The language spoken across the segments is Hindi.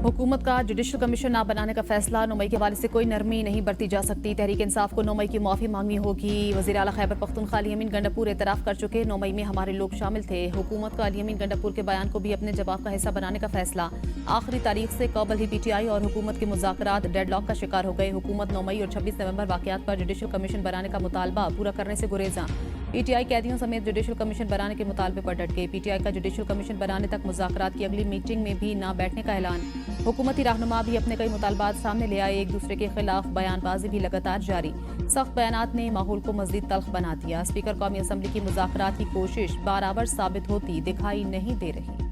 हुकूमत का जुडिशल कमीशन न बनाने का फैसला। 9 मई के हवाले से कोई नरमी नहीं बरती जा सकती। तहरीक इंसाफ को 9 मई की माफी मांगनी होगी। वज़ीर आला खैबर पख्तूनख्वा अली अमीन गंडापुर एतराफ़ कर चुके। 9 मई में हमारे लोग शामिल थे। हुकूमत का अली अमीन गंडापुर के बयान को भी अपने जवाब का हिस्सा बनाने का फैसला। आखिरी तारीख से कबल ही PTI और हुकूमत के मुज़ाकरात डेडलॉक का शिकार हो गए। हुकूमत 9 मई और 26 नवंबर वाक़यात पर जुडिशल कमीशन बनाने का मुतालबा पूरा करने से गुरेज़ा। PTI कैदियों समेत जुडिशल कमीशन बनाने के मुतालबे पर डट गए। PTI का जुडिशल कमीशन बनाने तक मुज़ाकरात की अगली मीटिंग में भी न बैठने का ऐलान। हुकूमती रहनुमा भी अपने कई मुतालबात सामने ले आए। एक दूसरे के खिलाफ बयानबाजी भी लगातार जारी। सख्त बयानात ने माहौल को मज़ीद तल्ख बना दिया। स्पीकर कौमी असम्बली की मुज़ाकरात की कोशिश बाराबर साबित होती दिखाई नहीं दे रही।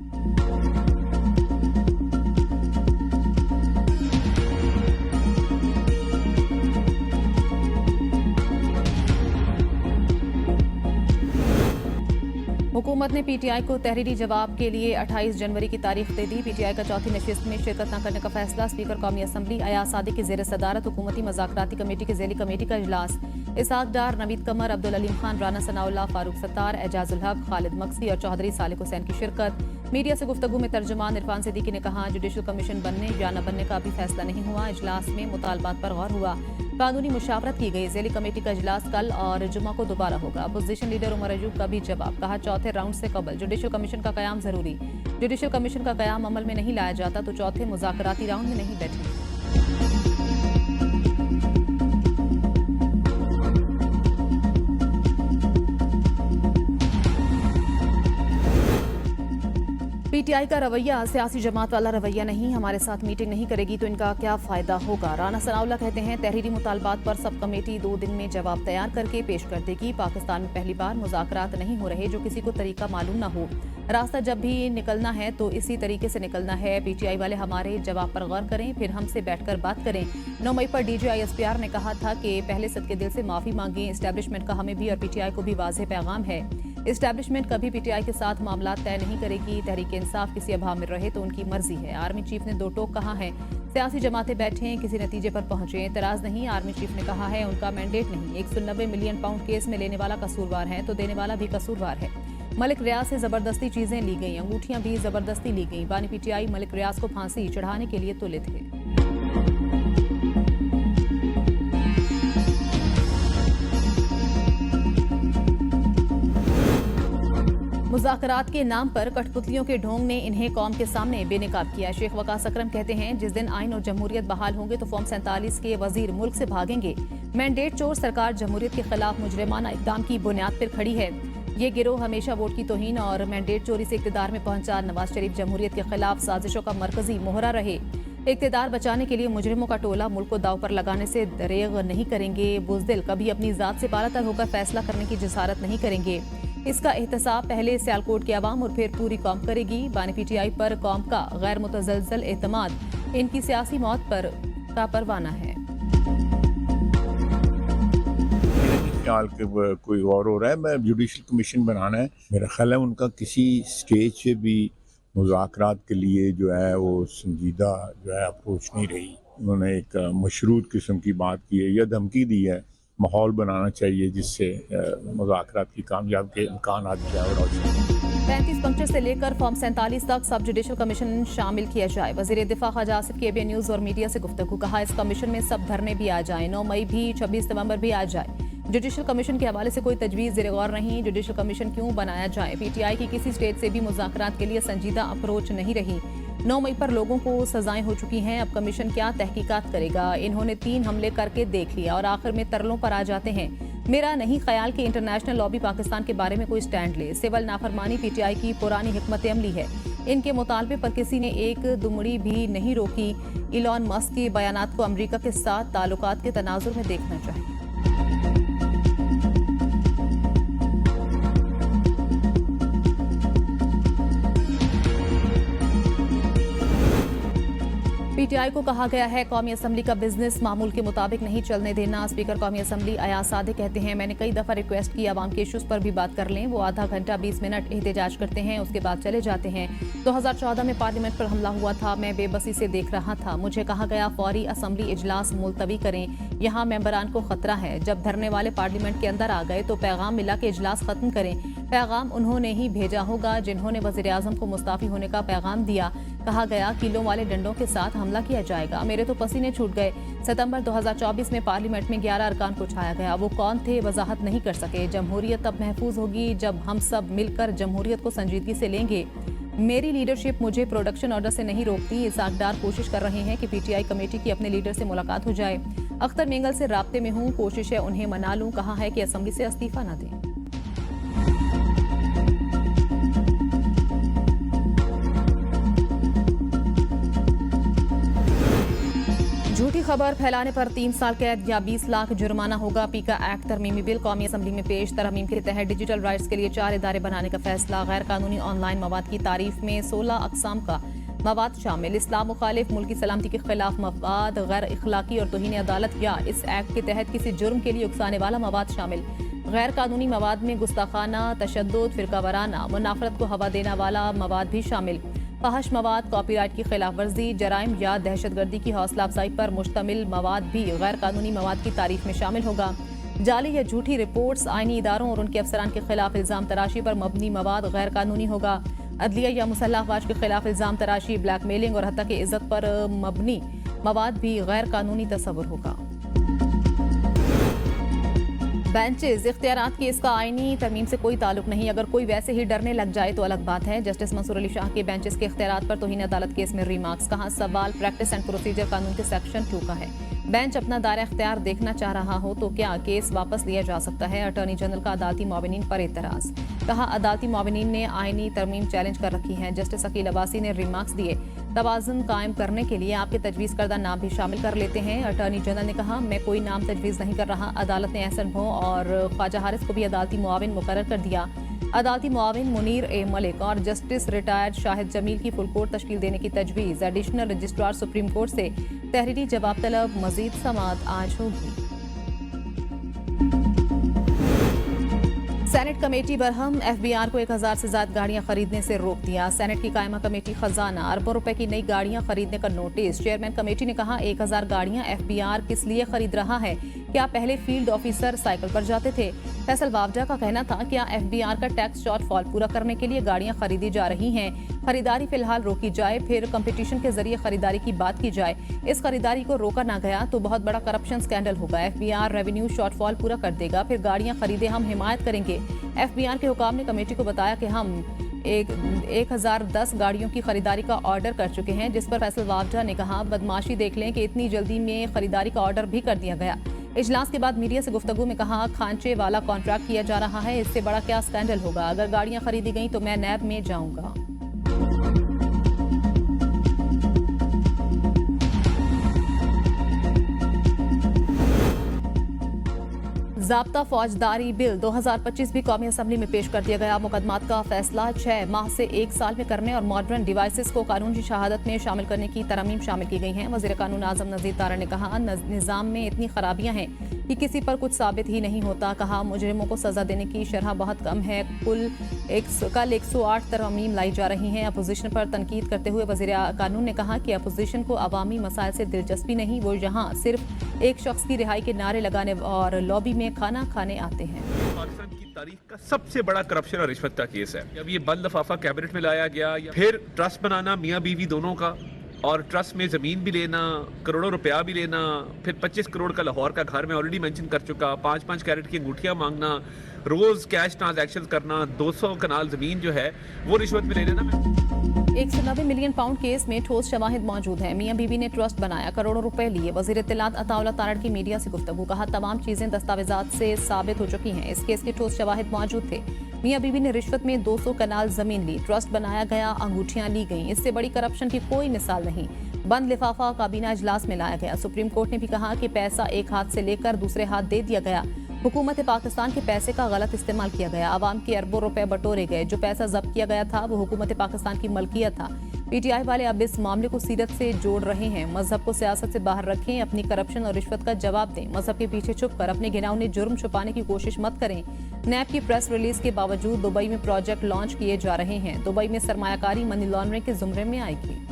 हुकूमत ने PTI को तहरीरी जवाब के लिए 28 जनवरी की तारीख दे दी। PTI का चौथी नशिस्त में शिरकत न करने का फैसला। स्पीकर कौमी असम्बली अयाज सादिक की ज़ेर सदारत हुकूमती मज़ाकराती कमेटी के ज़ेली कमेटी का इजलास। इसहाक डार, नवीद कमर, अब्दुल अलीम खान, राना सनाउल्लाह, फारूक सत्तार, एजाजुल हक, खालिद मक्सी और चौधरी सालिक हुसैन की शिरकत। मीडिया से गुफ्तगू में तर्जुमान इरफान सिद्दीकी ने कहा, जुडिशल कमीशन बनने या न बनने का अभी फैसला नहीं हुआ। इजलास में मुतालबात पर गौर हुआ, कानूनी मुशावरत की गई। ज़ेली कमेटी का इजलास कल और जुमा को दोबारा होगा। अपोजिशन लीडर उमर अयूब का भी जवाब। कहा, चौथे राउंड से कबल जुडिशल कमीशन का कयाम जरूरी। जुडिशल कमीशन का कयाम अमल में नहीं लाया जाता तो चौथे मुज़ाकराती राउंड में नहीं बैठे। PTI का रवैया सियासी जमात वाला रवैया नहीं। हमारे साथ मीटिंग नहीं करेगी तो इनका क्या फायदा होगा। राना सनाउल्लाह कहते हैं, तहरीरी मुतालबात पर सब कमेटी 2 दिन में जवाब तैयार करके पेश कर देगी। पाकिस्तान में पहली बार मुज़ाकरात नहीं हो रहे जो किसी को तरीका मालूम ना हो। रास्ता जब भी निकलना है तो इसी तरीके से निकलना है। PTI वाले हमारे जवाब पर गौर करें, फिर हमसे बैठकर बात करें। 9 मई पर DG ISPR ने कहा था कि पहले सदके दिल से माफी मांगें। एस्टैब्लिशमेंट का हमें भी और PTI को भी वाज़ेह पैगाम है। एस्टैब्लिशमेंट कभी PTI के साथ मामला तय नहीं करेगी। तहरीक इंसाफ किसी अभाव में रहे तो उनकी मर्जी है। आर्मी चीफ ने 2 टोक कहा है, सियासी जमातें बैठें, किसी नतीजे पर पहुंचे। एतराज नहीं, आर्मी चीफ ने कहा है, उनका मैंडेट नहीं। 190 मिलियन पाउंड केस में लेने वाला कसूरवार है तो देने वाला भी कसूरवार है। मलिक रियाज से जबरदस्ती चीजें ली गई, अंगूठियां भी जबरदस्ती ली गई। बानी PTI मलिक रियाज को फांसी चढ़ाने के लिए तुले थे। मुज़ाकरात के नाम पर कठपुतलियों के ढोंग ने इन्हें कौम के सामने बेनकाब किया। शेख वकास अकरम कहते हैं, जिस दिन आइन और जमहूरियत बहाल होंगे तो फॉर्म 47 के वजीर मुल्क से भागेंगे। मैंडेट चोर सरकार जमहूरियत के खिलाफ मुजरिमाना इक़दाम की बुनियाद पर खड़ी है। ये गिरोह हमेशा वोट की तौहीन और मैंडेट चोरी से इक़्तिदार में पहुंचा। नवाज शरीफ जमहूरियत के खिलाफ साजिशों का मरकजी मोहरा रहे। इक़्तिदार बचाने के लिए मुजरिमों का टोला मुल्क को दाव पर लगाने से दरेग नहीं करेंगे। बुज़दिल कभी अपनी ज़ात से बालातर होकर फैसला करने की जसारत नहीं करेंगे। इसका एहतसाब पहले सियालकोट के अवाम और फिर पूरी कौम करेगी। बानी PTI पर कौम का गैर मुतज़लज़ल एतमाद इनकी सियासी मौत पर का परवाना है। ख्याल के कोई और हो रहा है, मैं जुडिशल कमीशन बनाना है। मेरा ख्याल है उनका किसी स्टेज से भी मुज़ाकरात के लिए जो है वो संजीदा जो है अप्रोच नहीं रही। उन्होंने एक मशरूत किस्म की बात की है या धमकी दी है। माहौल बनाना चाहिए जिससे मुज़ाकरात की कामयाब के इम्कान आ जाए। और 35 पंक्चर से लेकर फॉर्म 47 तक सब जुडिशल कमीशन शामिल किया जाए। वज़ीर दिफा ख्वाजा आसिफ की ABN न्यूज़ और मीडिया से गुफ्तगू। कहा, इस कमीशन में सब धरने भी आ जाए, 9 मई भी, 26 नवंबर भी आ जाए। जुडिशल कमीशन के हवाले से कोई तजवीज़ ज़ेर गौर नहीं। जुडिशल कमीशन क्यों बनाया जाए। PTI की किसी स्टेट से भी मुज़ाकरात के लिए संजीदा अप्रोच नहीं रही। 9 मई पर लोगों को सजाएं हो चुकी हैं। अब कमीशन क्या तहकीकात करेगा। इन्होंने 3 हमले करके देख लिया और आखिर में तरलों पर आ जाते हैं। मेरा नहीं ख्याल कि इंटरनेशनल लॉबी पाकिस्तान के बारे में कोई स्टैंड ले। सिविल नाफरमानी PTI की पुरानी हिकमत अमली है। इनके मुतालबे पर किसी ने एक दुमड़ी भी नहीं रोकी। इलॉन मस्क के बयानात को अमरीका के साथ ताल्लुकात के तनाजुर में देखना चाहिए। PTI को कहा गया है, कौमी असम्बली का बिजनेस मामूल के मुताबिक नहीं चलने देना। स्पीकर कौमी असम्बली अयाज सादिक कहते हैं, मैंने कई दफा रिक्वेस्ट की अवाम के इश्यूज पर भी बात कर लें। वो आधा घंटा 20 मिनट एहतजाज करते हैं, उसके बाद चले जाते हैं। 2014 में पार्लियामेंट पर हमला हुआ था, मैं बेबसी से देख रहा था। मुझे कहा गया फौरी असम्बली इजलास मुलतवी करें, यहाँ मेंबरान को खतरा है। जब धरने वाले पार्लियामेंट के अंदर आ गए तो पैगाम मिला कि इजलास खत्म करें। पैगाम उन्होंने ही भेजा होगा जिन्होंने वजीर आजम को मुस्ताफी होने का पैगाम दिया। कहा गया किलों वाले डंडों के साथ हमला किया जाएगा। मेरे तो पसीने छूट गए। सितंबर 2024 में पार्लियामेंट में 11 अरकान को उठाया गया। वो कौन थे वजाहत नहीं कर सके। जमहूरियत तब महफूज होगी जब हम सब मिलकर जमहूरियत को संजीदगी से लेंगे। मेरी लीडरशिप मुझे प्रोडक्शन ऑर्डर से नहीं रोकती। इसाकदार कोशिश कर रहे हैं कि पीटीआई कमेटी की अपने लीडर से मुलाकात हो जाए। अख्तर मेंगल से राब्ते में हूं, कोशिश है उन्हें मना लूं। कहा है कि असेंबली से इस्तीफा न दें। झूठी खबर फैलाने पर 3 साल कैद या 20 लाख जुर्माना होगा। पीका एक्ट तरमीमी बिल कौमी असम्बली में पेश। तरमीम के तहत डिजिटल राइट्स के लिए 4 इदारे बनाने का फैसला। गैर कानूनी ऑनलाइन मवाद की तारीफ में 16 अकसाम का मवाद शामिल। इस्लाम मुखालिफ, मुल्की सलामती के खिलाफ मवाद, गैर इखलाकी और तौहीन अदालत या इस एक्ट के तहत किसी जुर्म के लिए उकसाने वाला मवाद शामिल। गैर कानूनी मवाद में गुस्ताखाना, तशद्दुद, फिरका वाराना, मुनाफरत को हवा देने वाला मवाद भी शामिल। फहश मवाद, कॉपीराइट की खिलाफ वर्जी, जराइम या दहशतगर्दी की हौसला अफजाई पर मुश्तमिल मवाद भी गैर कानूनी मवाद की तारीफ में शामिल होगा। जाली या झूठी रिपोर्ट्स, आईनी इदारों और उनके अफसरान के खिलाफ इल्जाम तराशी पर मबनी मवाद गैर कानूनी होगा। अदलिया या मुसल्लह अफवाज के खिलाफ इल्जाम तराशी, ब्लैकमेलिंग और हत्या की इज्जत पर मबनी मवाद भी गैर कानूनी तस्वुर होगा। बेंचेस, इख्तियारात की इसका आईनी तरमीम से कोई ताल्लुक नहीं। अगर कोई वैसे ही डरने लग जाए तो अलग बात है। जस्टिस मंसूर अली शाह के बेंचेस के इख्तियारात पर तौहीन अदालत केस में रिमार्क्स। कहा सवाल प्रैक्टिस एंड प्रोसीजर कानून के सेक्शन 2 का है। बेंच अपना दायरा इख्तियार देखना चाह रहा हो तो क्या केस वापस लिया जा सकता है। अटॉर्नी जनरल का अदालती मुआविनीन पर एतराज। कहा अदालती मुआविनीन ने आईनी तरमीम चैलेंज कर रखी है। जस्टिस अकील अब्बासी ने रिमार्क्स दिए, तवाज़ुन कायम करने के लिए आपके तजवीज़ करदा नाम भी शामिल कर लेते हैं। अटॉर्नी जनरल ने कहा मैं कोई नाम तजवीज़ नहीं कर रहा। अदालत ने एहसन भो और ख्वाजा हारिस को भी अदालती मुआविन मुकर्रर कर दिया। अदालती मुआविन मुनीर ए मलिक और जस्टिस रिटायर्ड शाहिद जमील की फुल कोर्ट तश्कील देने की तजवीज़। एडिशनल रजिस्ट्रार सुप्रीम कोर्ट से तहरीरी जवाब तलब। मजीद समाअत आज होगी। सेनेट कमेटी बरहम, एफबीआर को 1000 से ज्यादा गाड़ियां खरीदने से रोक दिया। सेनेट की कायमा कमेटी खजाना, अरबों रुपए की नई गाड़ियां खरीदने का नोटिस। चेयरमैन कमेटी ने कहा 1000 गाड़ियां एफबीआर किस लिए खरीद रहा है। क्या पहले फील्ड ऑफिसर साइकिल पर जाते थे। फैसल वावजा का कहना था क्या एफबीआर का टैक्स शॉर्टफॉल पूरा करने के लिए गाड़ियां खरीदी जा रही हैं। खरीदारी फिलहाल रोकी जाए, फिर कंपटीशन के जरिए खरीदारी की बात की जाए। इस खरीदारी को रोका ना गया तो बहुत बड़ा करप्शन स्कैंडल होगा। एफबीआर रेवेन्यू शॉर्टफॉल पूरा कर देगा, फिर गाड़ियां खरीदे हम हिमायत करेंगे। एफबीआर के हुकाम ने कमेटी को बताया कि हम 1010 गाड़ियों की खरीदारी का ऑर्डर कर चुके हैं, जिस पर फैसल वावजा ने कहा बदमाशी देख लें कि इतनी जल्दी में खरीदारी का ऑर्डर भी कर दिया गया। इजलास के बाद मीडिया से गुफ्तगू में कहा खांचे वाला कॉन्ट्रैक्ट किया जा रहा है, इससे बड़ा क्या स्कैंडल होगा। अगर गाड़ियां खरीदी गई तो मैं नैब में जाऊंगा। ज़ाब्ता फौजदारी बिल 2025 भी कौमी असम्बली में पेश कर दिया गया। मुकदमात का फैसला 6 माह से 1 साल में करने और मॉडर्न डिवाइसेस को कानून की शहादत में शामिल करने की तरमीम शामिल की गई हैं। वज़ीर कानून आज़म नज़ीर तारा ने कहा निज़ाम में इतनी खराबियां हैं कि किसी पर कुछ साबित ही नहीं होता। कहा मुजरिमों को सजा देने की शरह बहुत कम है। कल 108 तरमीम लाई जा रही हैं। अपोजिशन पर तनकीद करते हुए वज़ीर कानून ने कहा कि अपोजिशन को अवामी मसाइल से दिलचस्पी नहीं, वो यहाँ सिर्फ एक शख्स की रिहाई के नारे लगाने और लॉबी में खाना खाने आते हैं। पाकिस्तान की तारीख का सबसे बड़ा करप्शन और रिश्वत का केस है। अब ये बंद लिफाफा कैबिनेट में लाया गया, फिर ट्रस्ट बनाना मियाँ बीवी दोनों का, और ट्रस्ट में जमीन भी लेना, करोड़ों रुपया भी लेना, फिर 25 करोड़ का लाहौर का घर में ऑलरेडी मेंशन कर चुका, 5-5 कैरेट की अंगूठियां मांगना, रोज कैश ट्रांजैक्शन करना, 200 कनाल जमीन जो है वो रिश्वत में ले लेना। 190 मिलियन पाउंड केस में ठोस शवाहिद मौजूद हैं। मियां बीवी ने ट्रस्ट बनाया, करोड़ों रुपए लिए। वजीर इत्तलात अताउल्लाह तारड़ की मीडिया से गुफ्तगू। कहा तमाम चीजें दस्तावेजात से साबित हो चुकी हैं। इस केस के ठोस शवाहिद मौजूद थे। मियां बीवी ने रिश्वत में 200 कनाल जमीन ली, ट्रस्ट बनाया गया, अंगूठियां ली गईं। इससे बड़ी करप्शन की कोई मिसाल नहीं। बंद लिफाफा काबीना इजलास में लाया गया। सुप्रीम कोर्ट ने भी कहा कि पैसा एक हाथ से लेकर दूसरे हाथ दे दिया गया। हुकूमत पाकिस्तान के पैसे का गलत इस्तेमाल किया गया। आवाम के अरबों रुपए बटोरे गए। जो पैसा जब्त किया गया था वो हुकूमत पाकिस्तान की मलकियत था। पीटीआई वाले अब इस मामले को सीरत से जोड़ रहे हैं। मजहब को सियासत से बाहर रखें, अपनी करप्शन और रिश्वत का जवाब दें। मजहब के पीछे छुपकर अपने घिनौने जुर्म छुपाने की कोशिश मत करें। नैब की प्रेस रिलीज के बावजूद दुबई में प्रोजेक्ट लॉन्च किए जा रहे हैं। दुबई में सरमायाकारी मनी लॉन्ड्रिंग के जुमरे में आएगी।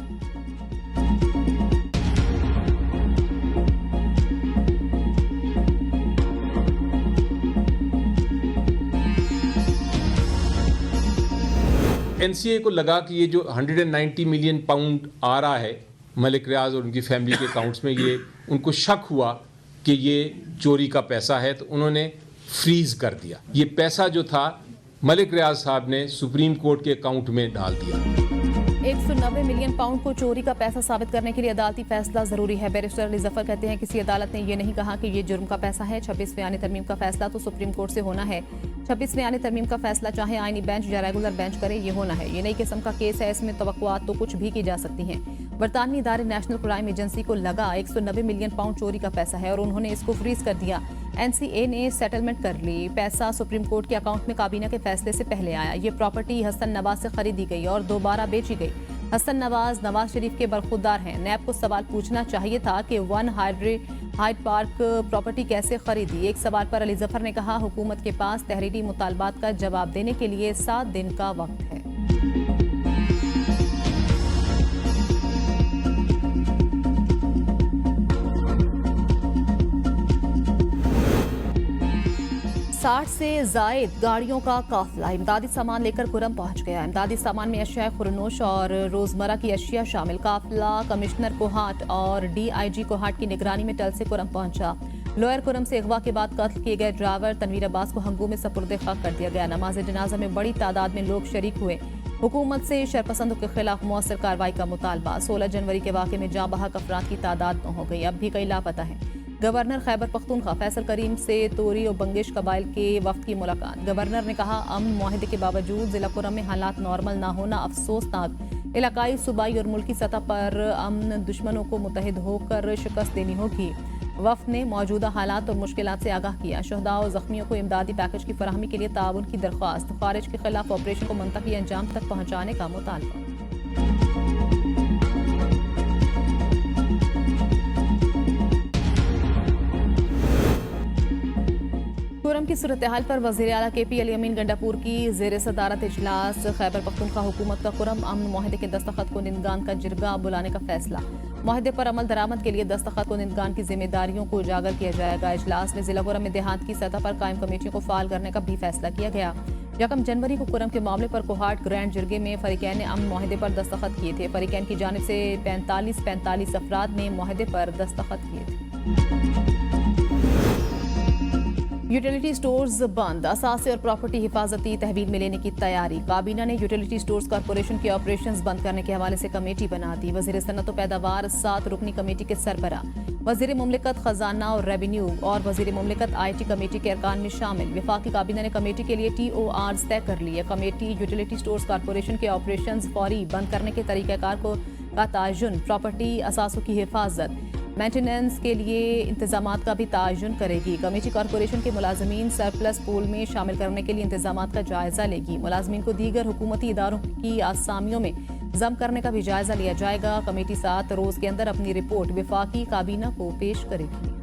एनसीए को लगा कि ये जो 190 मिलियन पाउंड आ रहा है मलिक रियाज और उनकी फैमिली के अकाउंट्स में, ये उनको शक हुआ कि ये चोरी का पैसा है, तो उन्होंने फ्रीज कर दिया। ये पैसा जो था मलिक रियाज साहब ने सुप्रीम कोर्ट के अकाउंट में डाल दिया। 190 मिलियन पाउंड को चोरी का पैसा साबित करने के लिए अदालती फैसला जरूरी है। बैरिस्टर अली जफर कहते हैं किसी अदालत ने ये नहीं कहा कि ये जुर्म का पैसा है। 26वें आईनी तरमीम का फैसला तो सुप्रीम कोर्ट से होना है। 26वें आईनी तरमीम का फैसला चाहे आईनी बेंच या रेगुलर बेंच करे, ये होना है। ये नई किस्म का केस है, इसमें तवक्कुआत तो कुछ भी की जा सकती हैं। बरतानवी इदारे नेशनल क्राइम एजेंसी को लगा 190 मिलियन पाउंड चोरी का पैसा है और उन्होंने इसको फ्रीज कर दिया। एनसीए ने सेटलमेंट कर ली। पैसा सुप्रीम कोर्ट के अकाउंट में काबीना के फैसले से पहले आया। ये प्रॉपर्टी हसन नवाज से खरीदी गई और दोबारा बेची गई। हसन नवाज शरीफ के बरखुरदार हैं। नैब को सवाल पूछना चाहिए था कि वन हाइड पार्क प्रॉपर्टी कैसे खरीदी। एक सवाल पर अली जफर ने कहा हुकूमत के पास तहरीरी मुतालबात का जवाब देने के लिए 7 दिन का वक्त है। साठ से जायद गाड़ियों का काफिला इमदादी सामान लेकर कुरम पहुंच गया। इमदादी सामान में अशिया खुरनोश और रोजमर्रा की अशिया शामिल। काफिला कमिश्नर कोहाट और डीआईजी कोहाट की निगरानी में टल से कुरम पहुंचा। लोअर कुरम से अगवा के बाद कत्ल किए गए ड्राइवर तनवीर अब्बास को हंगू में सपुर्द खाक कर दिया गया। नमाज जनाजा में बड़ी तादाद में लोग शरीक हुए। हुकूमत से शरपसंदों के खिलाफ मौसर कार्रवाई का मुतालबा। 16 जनवरी के वाक़े में जाँ बहक अफराद की तादाद न हो गई, अब भी कई लापता हैं। गवर्नर खैबर पख्तूनख्वा फैसल करीम से तोरी और बंगिश कबाइल के वफ्द की मुलाकात। गवर्नर ने कहा अमन मुआहदे के बावजूद जिला कुरम में हालात नॉर्मल ना होना अफसोसनाक। इलाकाई सूबाई और मुल्की सतह पर अमन दुश्मनों को मुतहद होकर शिकस्त देनी होगी। वफ्द ने मौजूदा हालात और मुश्किलात से आगाह किया। शहदा और जख्मियों को इमदादी पैकेज की फराहमी के लिए ताउन की दरख्वास्त। खारिज के खिलाफ ऑपरेशन को मुंतही अंजाम तक पहुँचाने का मुतालबा। कुरम की सूरत हाल पर वज़ीर आला KP अली अमीन गंडापुर की ज़ेर सदारत इजलास। खैबर पख्तूनख्वा हुकूमत का कुरम अमन मुआहदे के दस्तखत को निंदगान का जिरगा बुलाने का फैसला। मुआहदे पर अमल दरामद के लिए दस्तखत को निंदगान की जिम्मेदारियों को उजागर किया जाएगा। इजलास में जिला कुरम में देहात की सतह पर कायम कमेटियों को फाल करने का भी फैसला किया गया। 1 जनवरी को कुरम के मामले पर कोहाट ग्रैंड जिरगे में फरीकैन ने अमन मुआहदे पर दस्तखत किए थे। फरीकैन की जानिब से 45 अफराद ने मुआहदे पर दस्तखत किए थे। यूटिलिटी स्टोर्स बंद। असासे और प्रॉपर्टी हिफाजती तहवील में लेने की तैयारी। काबीना ने यूटिलिटी स्टोर्स कॉरपोरेशन के ऑपरेशंस बंद करने के हवाले से कमेटी बना दी। वज़ीर सनअत व पैदावार 7 रुकनी कमेटी के सरबरा, वज़ीर मुमलिकत खजाना और रेवेन्यू और वज़ीर मुमलिकत IT कमेटी के अरकान में शामिल। वफाकी काबीना ने कमेटी के लिए TORs तय कर लिए। कमेटी यूटिलिटी स्टोर्स कॉरपोरेशन के ऑपरेशंस फौरी बंद करने के तरीक़ाकार का तायुन, प्रॉपर्टी असासों की हिफाजत, मेंटेनेंस के लिए इंतजामात का भी तायुन करेगी। कमेटी कॉरपोरेशन के मुलाजमीन सरप्लस पूल में शामिल करने के लिए इंतजामात का जायजा लेगी। मुलाजमीन को दीगर हुकूमती इदारों की आसामियों में जम करने का भी जायजा लिया जाएगा। कमेटी 7 रोज के अंदर अपनी रिपोर्ट वफाकी काबीना को पेश करेगी।